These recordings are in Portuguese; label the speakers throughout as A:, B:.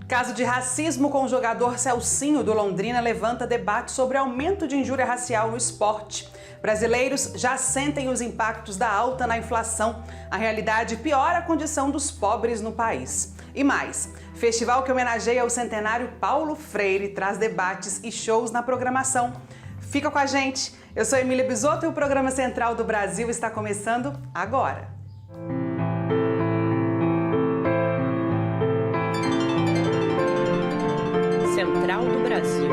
A: Caso de racismo com o jogador Celcinho do Londrina levanta debate sobre aumento de injúria racial no esporte. Brasileiros já sentem os impactos da alta na inflação. A realidade piora a condição dos pobres no país. E mais, festival que homenageia o centenário Paulo Freire traz debates e shows na programação. Fica com a gente. Eu sou Emília Bisotto e o programa Central do Brasil está começando agora.
B: Central do Brasil.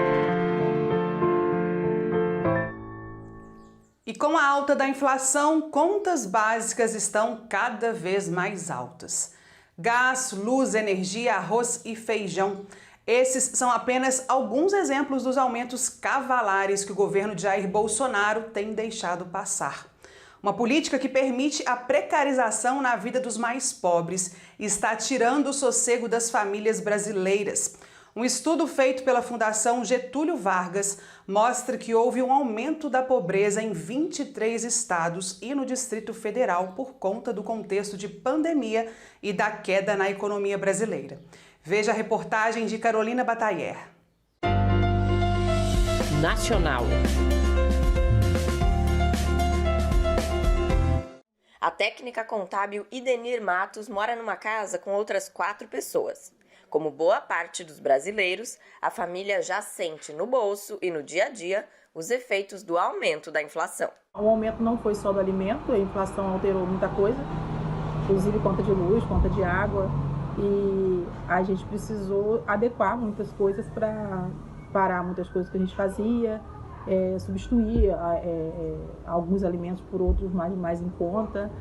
A: E com a alta da inflação, contas básicas estão cada vez mais altas. Gás, luz, energia, arroz e feijão. Esses são apenas alguns exemplos dos aumentos cavalares que o governo de Jair Bolsonaro tem deixado passar. Uma política que permite a precarização na vida dos mais pobres e está tirando o sossego das famílias brasileiras. Um estudo feito pela Fundação Getúlio Vargas mostra que houve um aumento da pobreza em 23 estados e no Distrito Federal por conta do contexto de pandemia e da queda na economia brasileira. Veja a reportagem de Carolina Batailler.
B: Nacional.
C: A técnica contábil Idenir Matos mora numa casa com outras 4 pessoas. Como boa parte dos brasileiros, a família já sente no bolso e no dia a dia os efeitos do aumento da inflação.
D: O aumento não foi só do alimento, a inflação alterou muita coisa, inclusive conta de luz, conta de água, e a gente precisou adequar muitas coisas para parar muitas coisas que a gente fazia, substituir alguns alimentos por outros mais em conta,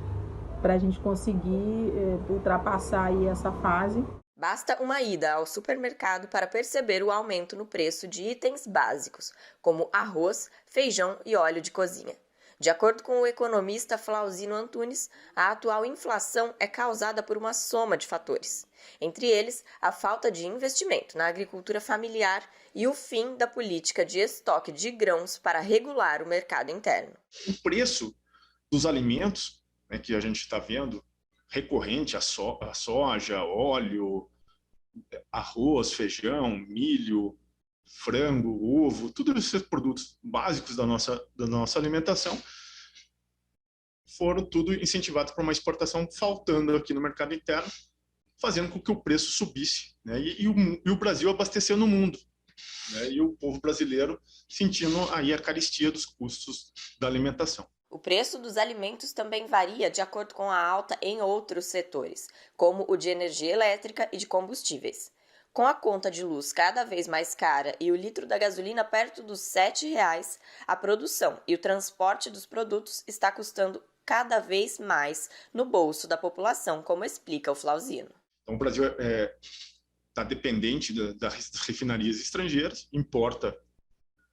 D: para a gente conseguir ultrapassar aí essa fase.
C: Basta uma ida ao supermercado para perceber o aumento no preço de itens básicos, como arroz, feijão e óleo de cozinha. De acordo com o economista Flauzino Antunes, a atual inflação é causada por uma soma de fatores. Entre eles, a falta de investimento na agricultura familiar e o fim da política de estoque de grãos para regular o mercado interno.
E: O preço dos alimentos, que a gente está vendo, recorrente, a soja, óleo, arroz, feijão, milho, frango, ovo, todos esses produtos básicos da nossa alimentação foram tudo incentivados por uma exportação faltando aqui no mercado interno, fazendo com que o preço subisse, né? E o Brasil abasteceu no mundo, né? E o povo brasileiro sentindo aí a carestia dos custos da alimentação.
C: O preço dos alimentos também varia de acordo com a alta em outros setores, como o de energia elétrica e de combustíveis. Com a conta de luz cada vez mais cara e o litro da gasolina perto dos R$ 7,00, a produção e o transporte dos produtos está custando cada vez mais no bolso da população, como explica o Flauzino.
E: Então, o Brasil está dependente das refinarias estrangeiras, importa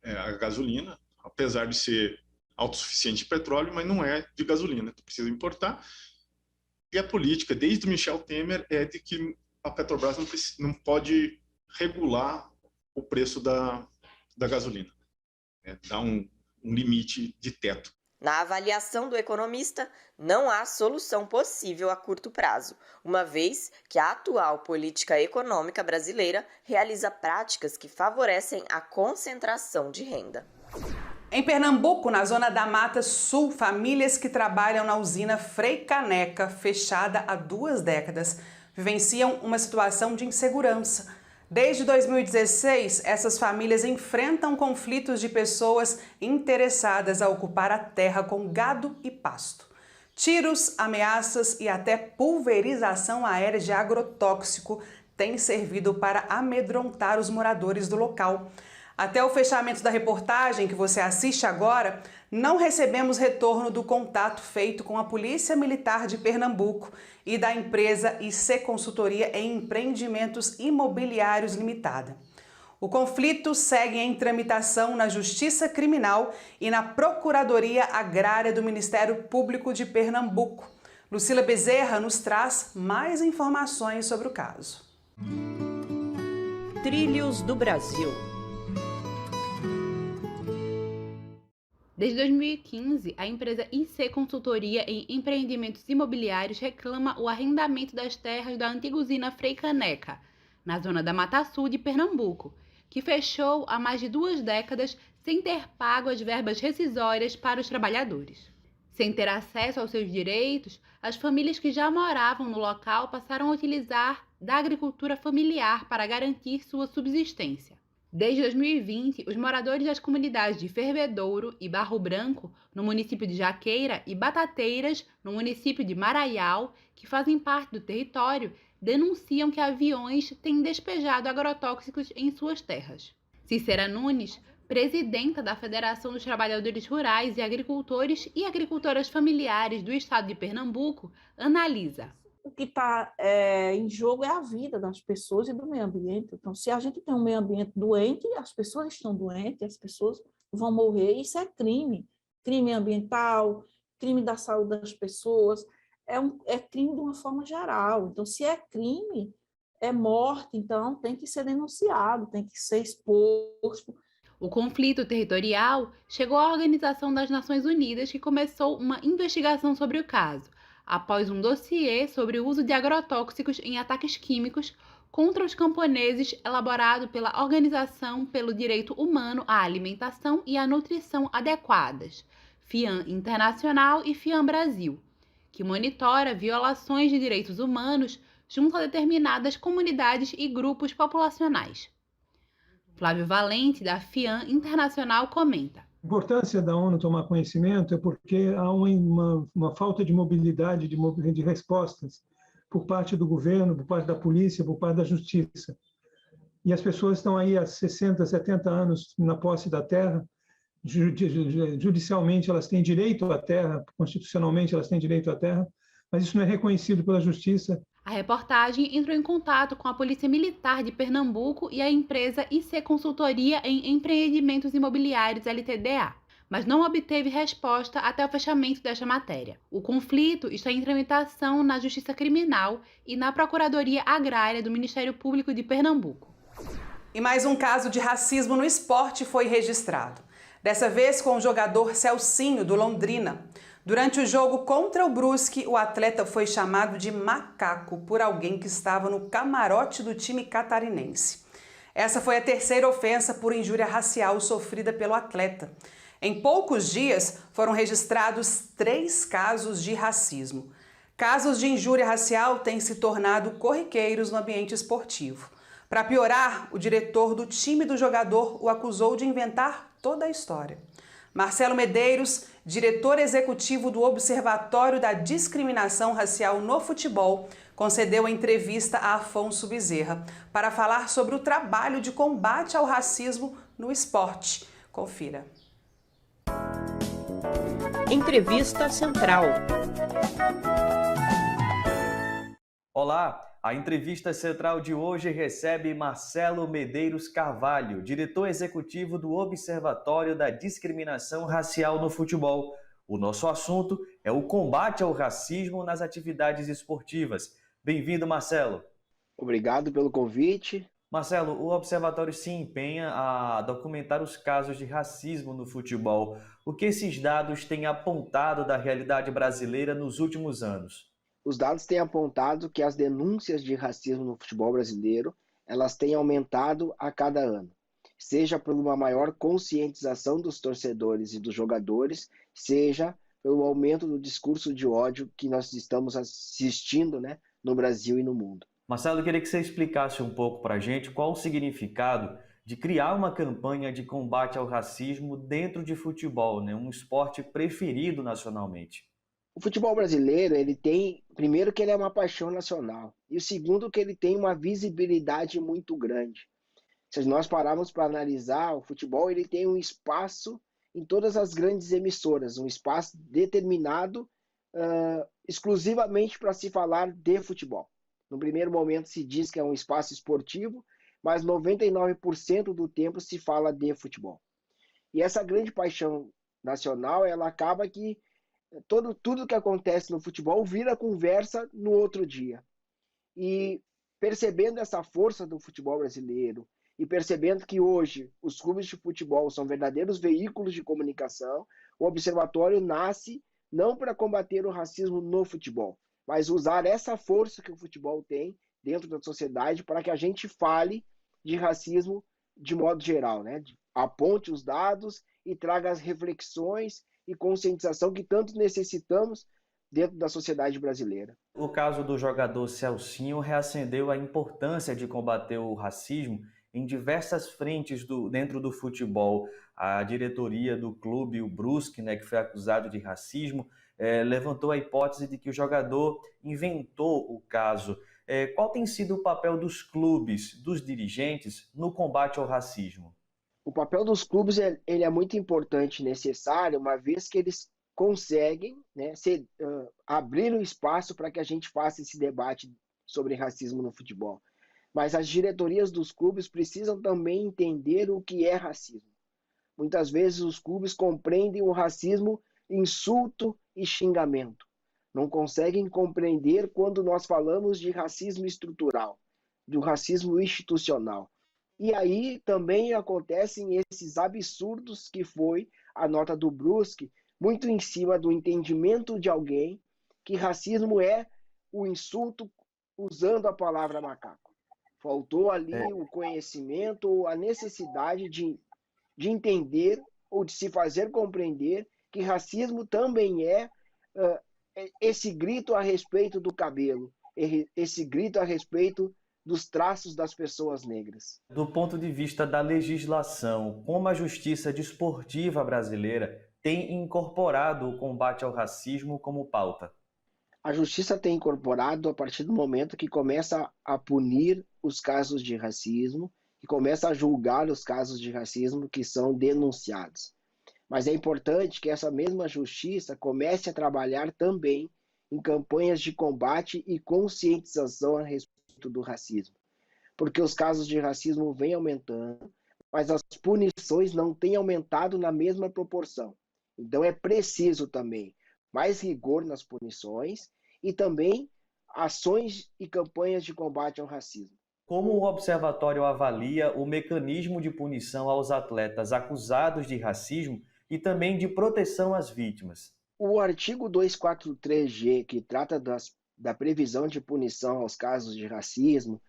E: a gasolina, apesar de ser autossuficiente de petróleo, mas não é de gasolina, precisa importar. E a política, desde o Michel Temer, é de que a Petrobras não pode regular o preço da gasolina, dá um limite de teto.
C: Na avaliação do economista, não há solução possível a curto prazo, uma vez que a atual política econômica brasileira realiza práticas que favorecem a concentração de renda.
A: Em Pernambuco, na zona da Mata Sul, famílias que trabalham na usina Frei Caneca, fechada há 2 décadas, vivenciam uma situação de insegurança. Desde 2016, essas famílias enfrentam conflitos de pessoas interessadas a ocupar a terra com gado e pasto. Tiros, ameaças e até pulverização aérea de agrotóxico têm servido para amedrontar os moradores do local. Até o fechamento da reportagem que você assiste agora, não recebemos retorno do contato feito com a Polícia Militar de Pernambuco e da empresa IC Consultoria em Empreendimentos Imobiliários Limitada. O conflito segue em tramitação na Justiça Criminal e na Procuradoria Agrária do Ministério Público de Pernambuco. Lucila Bezerra nos traz mais informações sobre o caso.
B: Trilhos do Brasil.
F: Desde 2015, a empresa IC Consultoria em Empreendimentos Imobiliários reclama o arrendamento das terras da antiga usina Frei Caneca. na zona da Mata Sul de Pernambuco, que fechou há mais de 2 décadas sem ter pago as verbas rescisórias para os trabalhadores. Sem ter acesso aos seus direitos, as famílias que já moravam no local passaram a utilizar da agricultura familiar para garantir sua subsistência. Desde 2020, os moradores das comunidades de Fervedouro e Barro Branco, no município de Jaqueira, e Batateiras, no município de Maraial, que fazem parte do território, denunciam que aviões têm despejado agrotóxicos em suas terras. Cícera Nunes, presidenta da Federação dos Trabalhadores Rurais e Agricultores e Agricultoras Familiares do Estado de Pernambuco, analisa.
G: O que está em jogo é a vida das pessoas e do meio ambiente. Então, se a gente tem um meio ambiente doente, as pessoas estão doentes, as pessoas vão morrer. Isso é crime. Crime ambiental, crime da saúde das pessoas. É crime de uma forma geral. Então, se é crime, é morte. Então, tem que ser denunciado, tem que ser exposto.
F: O conflito territorial chegou à Organização das Nações Unidas, que começou uma investigação sobre o caso, após um dossiê sobre o uso de agrotóxicos em ataques químicos contra os camponeses elaborado pela Organização pelo Direito Humano à Alimentação e à Nutrição Adequadas, FIAM Internacional e FIAM Brasil, que monitora violações de direitos humanos junto a determinadas comunidades e grupos populacionais. Flávio Valente, da FIAM Internacional, comenta.
H: A importância da ONU tomar conhecimento é porque há uma falta de mobilidade, de respostas por parte do governo, por parte da polícia, por parte da justiça. E as pessoas estão aí há 60, 70 anos na posse da terra, judicialmente elas têm direito à terra, constitucionalmente elas têm direito à terra, mas isso não é reconhecido pela justiça.
F: A reportagem entrou em contato com a Polícia Militar de Pernambuco e a empresa IC Consultoria em Empreendimentos Imobiliários LTDA, mas não obteve resposta até o fechamento desta matéria. O conflito está em tramitação na Justiça Criminal e na Procuradoria Agrária do Ministério Público de Pernambuco.
A: E mais um caso de racismo no esporte foi registrado. Dessa vez com o jogador Celcinho, do Londrina. Durante o jogo contra o Brusque, o atleta foi chamado de macaco por alguém que estava no camarote do time catarinense. Essa foi a terceira ofensa por injúria racial sofrida pelo atleta. Em poucos dias, foram registrados 3 casos de racismo. Casos de injúria racial têm se tornado corriqueiros no ambiente esportivo. Para piorar, o diretor do time do jogador o acusou de inventar toda a história. Marcelo Medeiros, diretor executivo do Observatório da Discriminação Racial no Futebol, concedeu a entrevista a Afonso Bezerra para falar sobre o trabalho de combate ao racismo no esporte. Confira.
B: Entrevista Central.
I: Olá, a entrevista central de hoje recebe Marcelo Medeiros Carvalho, diretor executivo do Observatório da Discriminação Racial no Futebol. O nosso assunto é o combate ao racismo nas atividades esportivas. Bem-vindo, Marcelo.
J: Obrigado pelo convite.
I: Marcelo, o Observatório se empenha a documentar os casos de racismo no futebol. O que esses dados têm apontado da realidade brasileira nos últimos anos?
J: Os dados têm apontado que as denúncias de racismo no futebol brasileiro, elas têm aumentado a cada ano. Seja por uma maior conscientização dos torcedores e dos jogadores, seja pelo aumento do discurso de ódio que nós estamos assistindo, no Brasil e no mundo.
I: Marcelo, eu queria que você explicasse um pouco para a gente qual o significado de criar uma campanha de combate ao racismo dentro de futebol, um esporte preferido nacionalmente.
J: O futebol brasileiro, ele tem, primeiro que ele é uma paixão nacional, e o segundo que ele tem uma visibilidade muito grande. Se nós pararmos para analisar, o futebol ele tem um espaço em todas as grandes emissoras, um espaço determinado exclusivamente para se falar de futebol. No primeiro momento se diz que é um espaço esportivo, mas 99% do tempo se fala de futebol. E essa grande paixão nacional, ela acaba que tudo que acontece no futebol vira conversa no outro dia. E percebendo essa força do futebol brasileiro e percebendo que hoje os clubes de futebol são verdadeiros veículos de comunicação, o Observatório nasce não para combater o racismo no futebol, mas usar essa força que o futebol tem dentro da sociedade para que a gente fale de racismo de modo geral, né? Aponte os dados e traga as reflexões e conscientização que tanto necessitamos dentro da sociedade brasileira.
I: O caso do jogador Celcinho reacendeu a importância de combater o racismo em diversas frentes dentro do futebol. A diretoria do clube, o Brusque, né, que foi acusado de racismo, levantou a hipótese de que o jogador inventou o caso. Qual tem sido o papel dos clubes, dos dirigentes, no combate ao racismo?
J: O papel dos clubes ele é muito importante e necessário, uma vez que eles conseguem, né, abrir um espaço para que a gente faça esse debate sobre racismo no futebol. Mas as diretorias dos clubes precisam também entender o que é racismo. Muitas vezes os clubes compreendem o racismo insulto e xingamento. Não conseguem compreender quando nós falamos de racismo estrutural, do racismo institucional. E aí também acontecem esses absurdos que foi a nota do Brusque, muito em cima do entendimento de alguém que racismo é o insulto usando a palavra macaco. Faltou ali o conhecimento, a necessidade de entender ou de se fazer compreender que racismo também é esse grito a respeito do cabelo, esse grito a respeito dos traços das pessoas negras.
I: Do ponto de vista da legislação, como a justiça desportiva brasileira tem incorporado o combate ao racismo como pauta?
J: A justiça tem incorporado a partir do momento que começa a punir os casos de racismo e começa a julgar os casos de racismo que são denunciados. Mas é importante que essa mesma justiça comece a trabalhar também em campanhas de combate e conscientização a respeito do racismo. Porque os casos de racismo vêm aumentando, mas as punições não têm aumentado na mesma proporção. Então é preciso também mais rigor nas punições e também ações e campanhas de combate ao racismo.
I: Como o Observatório avalia o mecanismo de punição aos atletas acusados de racismo e também de proteção às vítimas?
J: O artigo 243G, que trata da previsão de punição aos casos de racismo,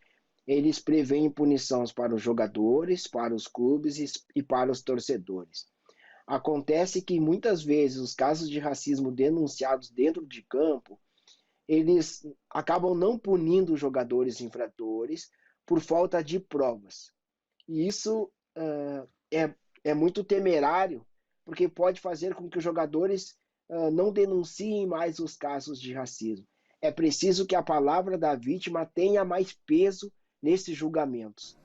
J: eles prevêem punições para os jogadores, para os clubes e para os torcedores. Acontece que muitas vezes os casos de racismo denunciados dentro de campo, eles acabam não punindo os jogadores infratores por falta de provas. E isso é muito temerário, porque pode fazer com que os jogadores não denunciem mais os casos de racismo. É preciso que a palavra da vítima tenha mais peso nesses julgamentos.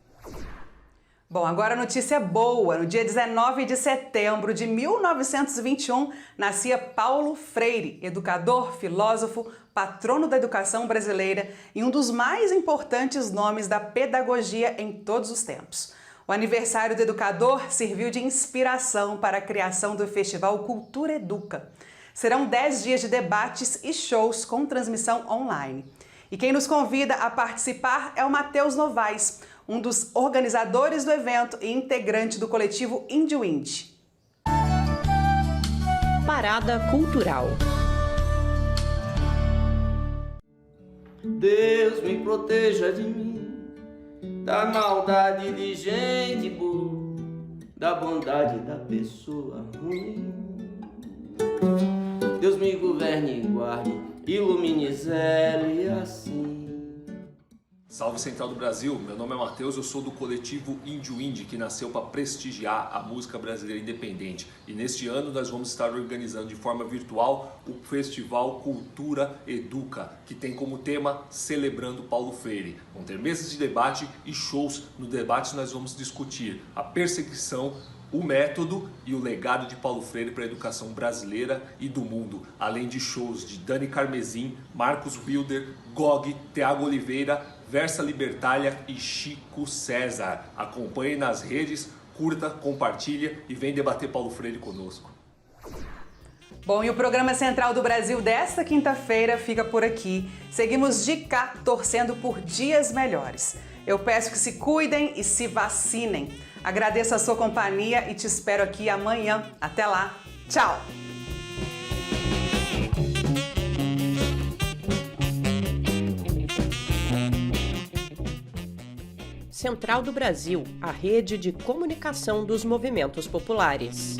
A: Bom, agora notícia boa. No dia 19 de setembro de 1921, nascia Paulo Freire, educador, filósofo, patrono da educação brasileira e um dos mais importantes nomes da pedagogia em todos os tempos. O aniversário do educador serviu de inspiração para a criação do Festival Cultura Educa. Serão 10 dias de debates e shows com transmissão online. E quem nos convida a participar é o Matheus Novaes, um dos organizadores do evento e integrante do coletivo Índio Indie.
B: Parada Cultural.
K: Deus me proteja de mim, da maldade de gente boa, da bondade da pessoa ruim. Deus me governe e guarde, ilumine zelo e assim.
L: Salve Central do Brasil, meu nome é Matheus, eu sou do coletivo Índio Indie, que nasceu para prestigiar a música brasileira independente. E neste ano nós vamos estar organizando de forma virtual o Festival Cultura Educa, que tem como tema Celebrando Paulo Freire. Vão ter mesas de debate e shows. No debate nós vamos discutir a perseguição, o método e o legado de Paulo Freire para a educação brasileira e do mundo, além de shows de Dani Carmezin, Marcos Wilder, Gog, Thiago Oliveira, Versa Libertália e Chico César. Acompanhe nas redes, curta, compartilha e vem debater Paulo Freire conosco.
A: Bom, e o programa Central do Brasil desta quinta-feira fica por aqui. Seguimos de cá torcendo por dias melhores. Eu peço que se cuidem e se vacinem. Agradeço a sua companhia e te espero aqui amanhã. Até lá. Tchau!
B: Central do Brasil, a rede de comunicação dos movimentos populares.